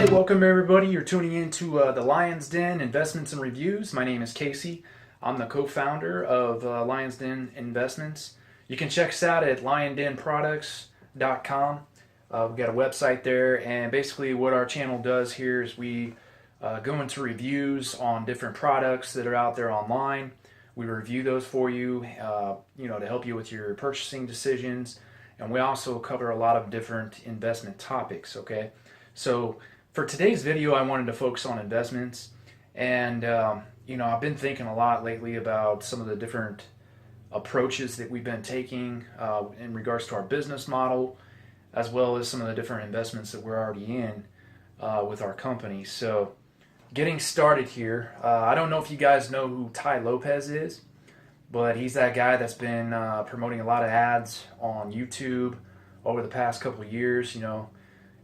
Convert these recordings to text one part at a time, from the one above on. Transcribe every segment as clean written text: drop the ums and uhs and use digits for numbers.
Hey, welcome everybody. You're tuning in to the Lion's Den Investments and Reviews. My name is Casey. I'm the co-founder of Lion's Den Investments. You can check us out at liondenproducts.com. We've got a website there, and basically what our channel does here is we go into reviews on different products that are out there online. We review those for you, to help you with your purchasing decisions, and we also cover a lot of different investment topics. Okay, so for today's video, I wanted to focus on investments, and I've been thinking a lot lately about some of the different approaches that we've been taking in regards to our business model, as well as some of the different investments that we're already in with our company. So, getting started here, I don't know if you guys know who Tai Lopez is, but he's that guy that's been promoting a lot of ads on YouTube over the past couple of years.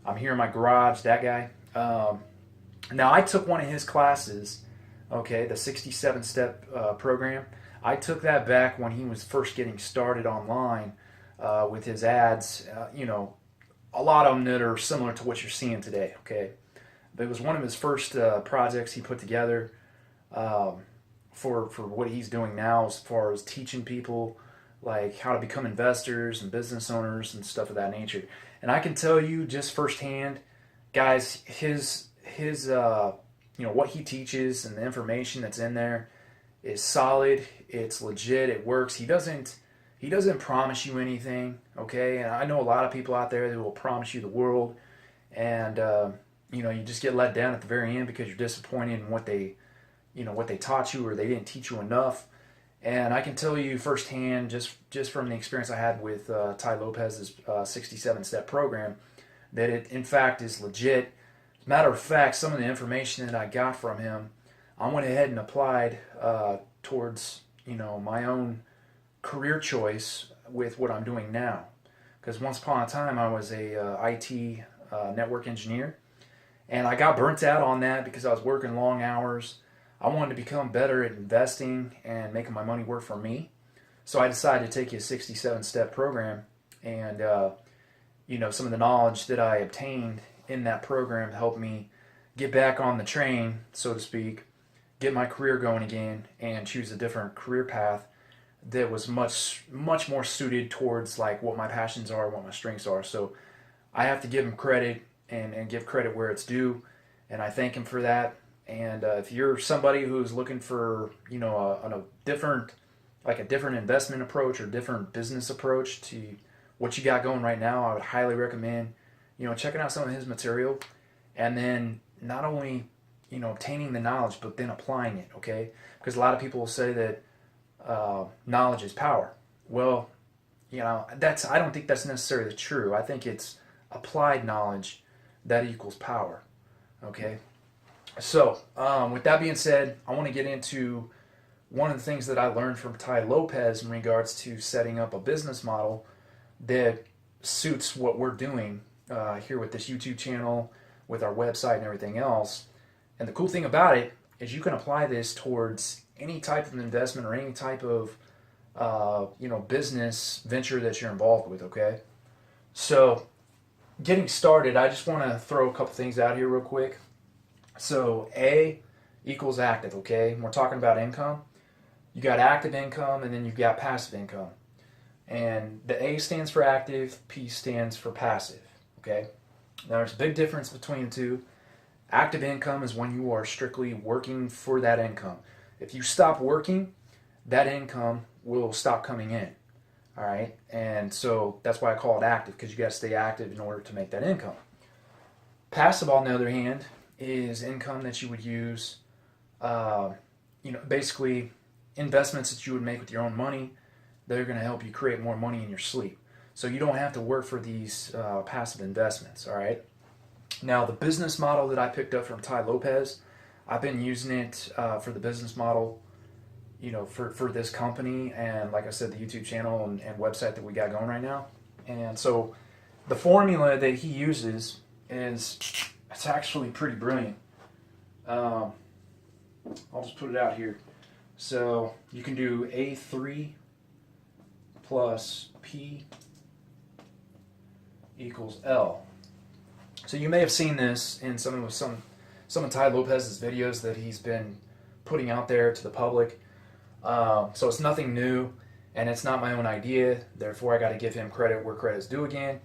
I'm here in my garage, that guy. Now, I took one of his classes, okay, the 67-step program. I took that back when he was first getting started online with his ads, a lot of them that are similar to what you're seeing today, okay? But it was one of his first projects he put together for what he's doing now as far as teaching people like how to become investors and business owners and stuff of that nature. And I can tell you just firsthand, guys, his what he teaches and the information that's in there is solid. It's legit. It works. He doesn't promise you anything, okay? And I know a lot of people out there that will promise you the world, and you just get let down at the very end because you're disappointed in what they taught you, or they didn't teach you enough. And I can tell you firsthand, just from the experience I had with Tai Lopez's 67-step program, that it in fact is legit. As a matter of fact, some of the information that I got from him, I went ahead and applied towards my own career choice with what I'm doing now. Because once upon a time I was a IT network engineer, and I got burnt out on that because I was working long hours. I wanted to become better at investing and making my money work for me. So I decided to take his 67-step program, and some of the knowledge that I obtained in that program helped me get back on the train, so to speak, get my career going again, and choose a different career path that was much more suited towards like what my passions are, what my strengths are. So I have to give him credit and give credit where it's due, and I thank him for that. And if you're somebody who's looking for a different investment approach or different business approach to what you got going right now, I would highly recommend checking out some of his material, and then not only obtaining the knowledge, but then applying it. Okay, because a lot of people will say that knowledge is power. Well, I don't think that's necessarily true. I think it's applied knowledge that equals power. Okay, so with that being said, I want to get into one of the things that I learned from Tai Lopez in regards to setting up a business model that suits what we're doing here with this YouTube channel, with our website and everything else. And the cool thing about it is you can apply this towards any type of investment or any type of business venture that you're involved with. Okay, so getting started, I just want to throw a couple things out here real quick. So A equals active. Okay, we're talking about income. You got active income, and then you've got passive income. And the A stands for active, P stands for passive. Okay, now there's a big difference between the two. Active income is when you are strictly working for that income. If you stop working, that income will stop coming in. All right, and so that's why I call it active, because you got to stay active in order to make that income. Passive, on the other hand, is income that you would use, basically investments that you would make with your own money that are going to help you create more money in your sleep. So you don't have to work for these passive investments. All right. Now, the business model that I picked up from Tai Lopez, I've been using it for the business model, for this company, and like I said, the YouTube channel and website that we got going right now. And so the formula that he uses it's actually pretty brilliant. I'll just put it out here. So you can do A3 plus P equals L. So you may have seen this in some of Tai Lopez's videos that he's been putting out there to the public. So it's nothing new, and it's not my own idea. Therefore, I got to give him credit where credit's due again.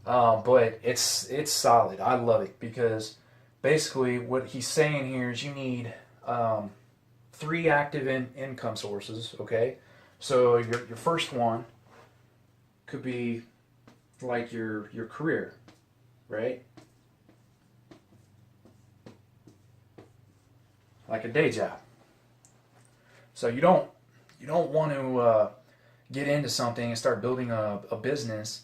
But it's solid. I love it because basically what he's saying here is you need 3 active income sources. Okay, so your first one could be like your career, right? Like a day job. So you don't want to get into something and start building a business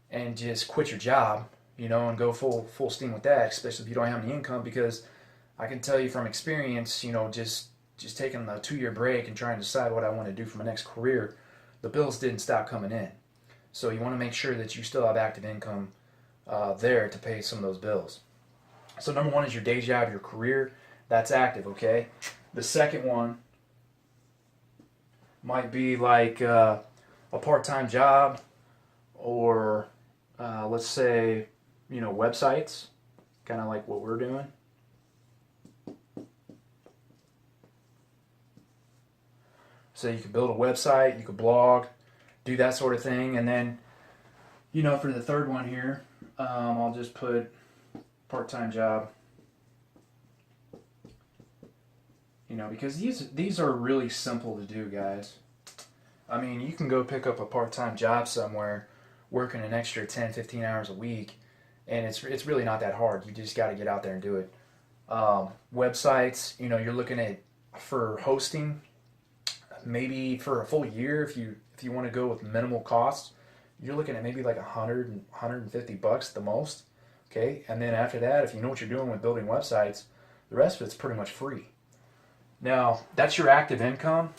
and just quit your job, and go full steam with that, especially if you don't have any income. Because I can tell you from experience, just taking a 2-year break and trying to decide what I want to do for my next career, the bills didn't stop coming in. So you want to make sure that you still have active income there to pay some of those bills. So number 1 is your day job, your career. That's active, okay? The second one might be like a part-time job, or let's say, websites, kind of like what we're doing. So you could build a website, you could blog, do that sort of thing. And then, for the third one here, I'll just put part-time job. Because these are really simple to do, guys. I mean, you can go pick up a part-time job somewhere, working an extra 10, 15 hours a week, and it's really not that hard. You just got to get out there and do it. Websites, you're looking at, for hosting, maybe for a full year, if you want to go with minimal costs, you're looking at maybe like $150 at the most. Okay, and then after that, if you know what you're doing with building websites, the rest of it's pretty much free. Now, that's your active income.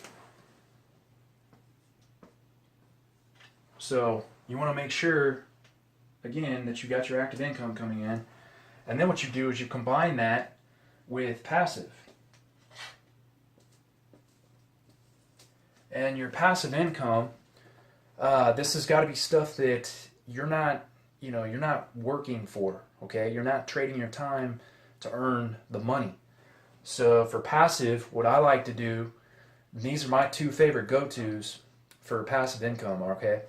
So you want to make sure, again, that you got your active income coming in. And then what you do is you combine that with passive. And your passive income, this has got to be stuff that you're not working for, okay? You're not trading your time to earn the money. So for passive, what I like to do, these are my 2 favorite go-tos for passive income, okay?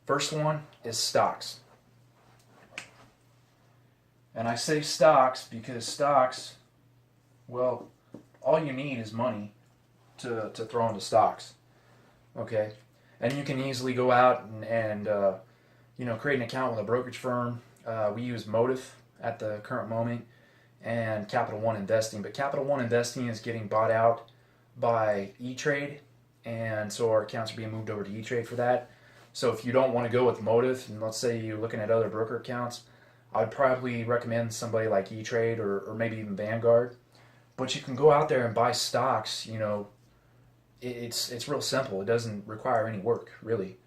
First one is stocks. And I say stocks because stocks, well, all you need is money to throw into stocks, okay? And you can easily go out and create an account with a brokerage firm. We use Motive at the current moment, and Capital One Investing. But Capital One Investing is getting bought out by E-Trade, and so our accounts are being moved over to E-Trade for that. So if you don't want to go with Motive, and let's say you're looking at other broker accounts, I'd probably recommend somebody like E-Trade or maybe even Vanguard. But you can go out there and buy stocks. It's real simple. It doesn't require any work, really.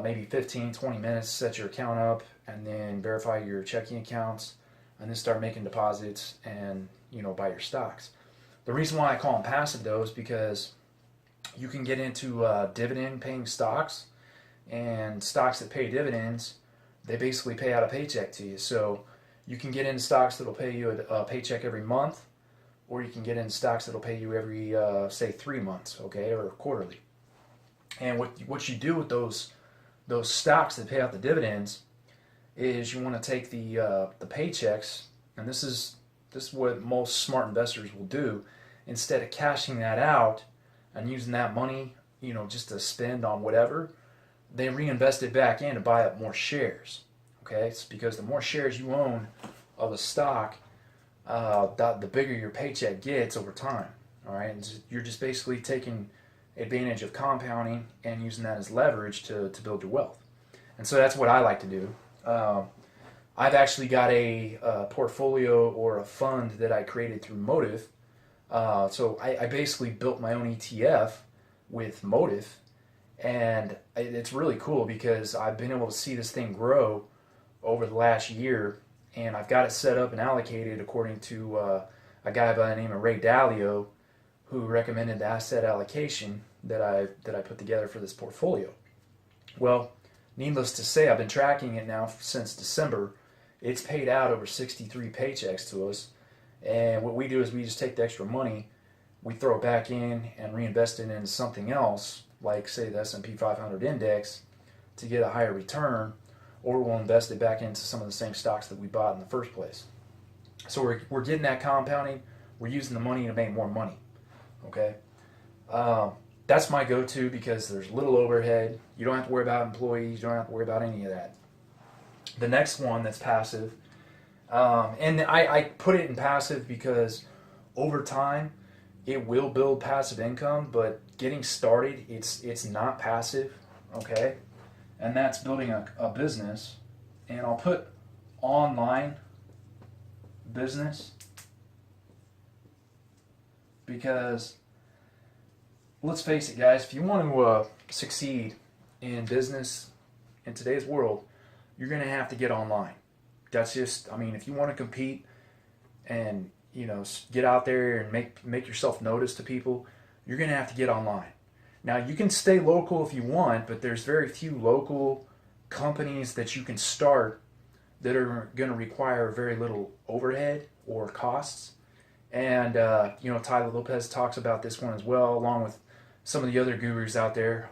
Maybe 15, 20 minutes, set your account up, and then verify your checking accounts, and then start making deposits and, buy your stocks. The reason why I call them passive, though, is because you can get into dividend-paying stocks, and stocks that pay dividends, they basically pay out a paycheck to you. So you can get into stocks that will pay you a paycheck every month, or you can get into stocks that will pay you every, say, 3 months, okay, or quarterly. And what you do with those stocks that pay out the dividends is you want to take the paychecks, and this is what most smart investors will do. Instead of cashing that out and using that money, just to spend on whatever, they reinvest it back in to buy up more shares. Okay, it's because the more shares you own of a stock, the bigger your paycheck gets over time. All right, and you're just basically taking advantage of compounding and using that as leverage to build your wealth. And so that's what I like to do. I've actually got a portfolio or a fund that I created through Motive. So I basically built my own ETF with Motive, and it's really cool because I've been able to see this thing grow over the last year, and I've got it set up and allocated according to a guy by the name of Ray Dalio, who recommended the asset allocation that I put together for this portfolio. Well, needless to say, I've been tracking it now since December, it's paid out over 63 paychecks to us. And what we do is we just take the extra money, we throw it back in and reinvest it into something else, like say the S&P 500 index, to get a higher return, or we'll invest it back into some of the same stocks that we bought in the first place. So we're getting that compounding. We're using the money to make more money. Okay, that's my go-to because there's little overhead. You don't have to worry about employees. You don't have to worry about any of that. The next one that's passive, and I put it in passive because over time it will build passive income, but getting started, it's not passive. Okay, and that's building a business, and I'll put online business because let's face it, guys, if you want to succeed in business in today's world, you're going to have to get online. That's just, I mean, if you want to compete and, you know, get out there and make yourself notice to people, you're going to have to get online. Now, you can stay local if you want, but there's very few local companies that you can start that are going to require very little overhead or costs. And, you know, Tai Lopez talks about this one as well, along with some of the other gurus out there.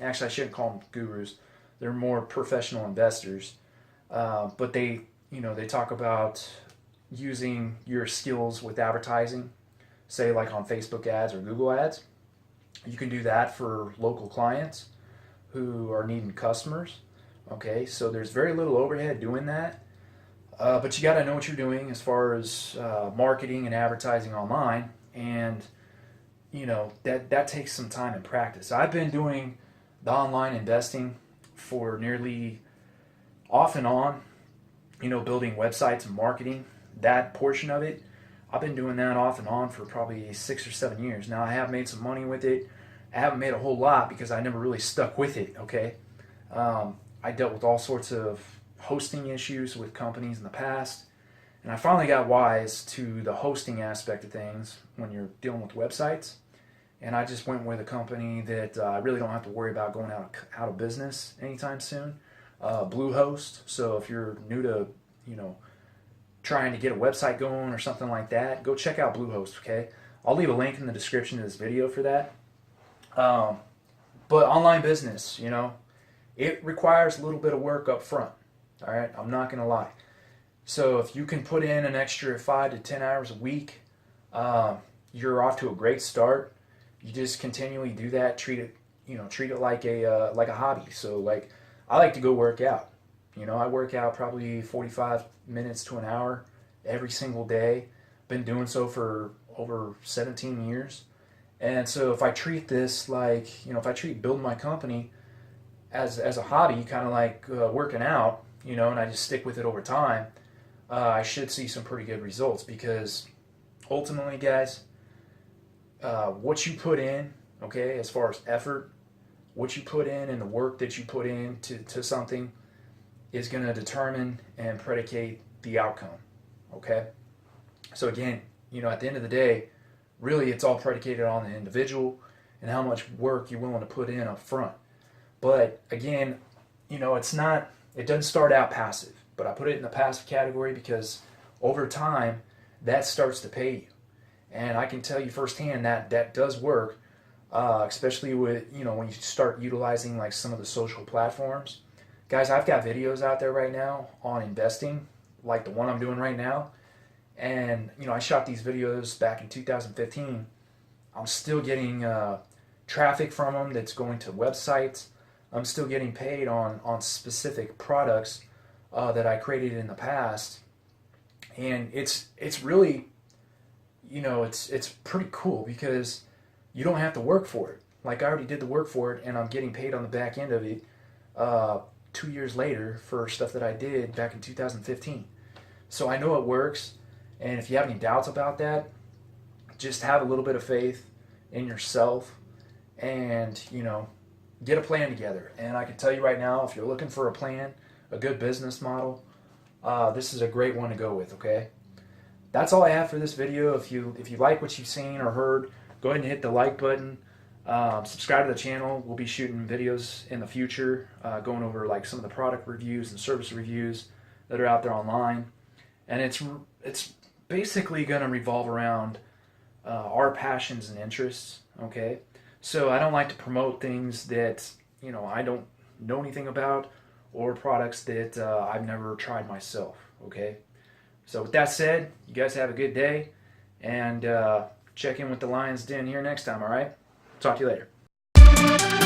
Actually, I shouldn't call them gurus. They're more professional investors. But they, you know, they talk about using your skills with advertising, say like on Facebook ads or Google ads. You can do that for local clients who are needing customers. Okay, so there's very little overhead doing that, but you got to know what you're doing as far as marketing and advertising online, and you know that takes some time and practice. I've been doing the online investing for nearly off and on, you know, building websites and marketing, that portion of it. I've been doing that off and on for probably 6 or 7 years. Now I have made some money with it. I haven't made a whole lot because I never really stuck with it. Okay. I dealt with all sorts of hosting issues with companies in the past, and I finally got wise to the hosting aspect of things when you're dealing with websites, and I just went with a company that I really don't have to worry about going out of business anytime soon, Bluehost. So if you're new to, you know, trying to get a website going or something like that, go check out Bluehost, okay? I'll leave a link in the description of this video for that. But online business, you know, it requires a little bit of work up front. All right, I'm not going to lie. So if you can put in an extra 5 to 10 hours a week, you're off to a great start. You just continually do that. Treat it like a hobby. So like, I like to go work out. You know, I work out probably 45 minutes to an hour every single day. Been doing so for over 17 years. And so if I treat this like, you know, if I treat building my company as a hobby, kind of like working out, you know, and I just stick with it over time, I should see some pretty good results, because ultimately, guys, what you put in, okay, as far as effort, what you put in and the work that you put in to something is going to determine and predicate the outcome, okay? So again, you know, at the end of the day, really it's all predicated on the individual and how much work you're willing to put in up front. But again, you know, it doesn't start out passive, but I put it in the passive category because over time that starts to pay you. And I can tell you firsthand that does work, especially with, you know, when you start utilizing like some of the social platforms. Guys, I've got videos out there right now on investing, like the one I'm doing right now. And, you know, I shot these videos back in 2015. I'm still getting traffic from them that's going to websites. I'm still getting paid on specific products that I created in the past. And it's really, you know, it's pretty cool because you don't have to work for it. Like I already did the work for it, and I'm getting paid on the back end of it 2 years later for stuff that I did back in 2015. So I know it works, and if you have any doubts about that, just have a little bit of faith in yourself and, you know, get a plan together. And I can tell you right now, if you're looking for a plan, a good business model, this is a great one to go with, okay? That's all I have for this video. If you like what you've seen or heard, go ahead and hit the like button. Subscribe to the channel. We'll be shooting videos in the future, going over like some of the product reviews and service reviews that are out there online, and it's basically going to revolve around our passions and interests. Okay, so I don't like to promote things that I don't know anything about, or products that I've never tried myself. Okay, so with that said, you guys have a good day, and check in with the Lion's Den here next time. All right, talk to you later.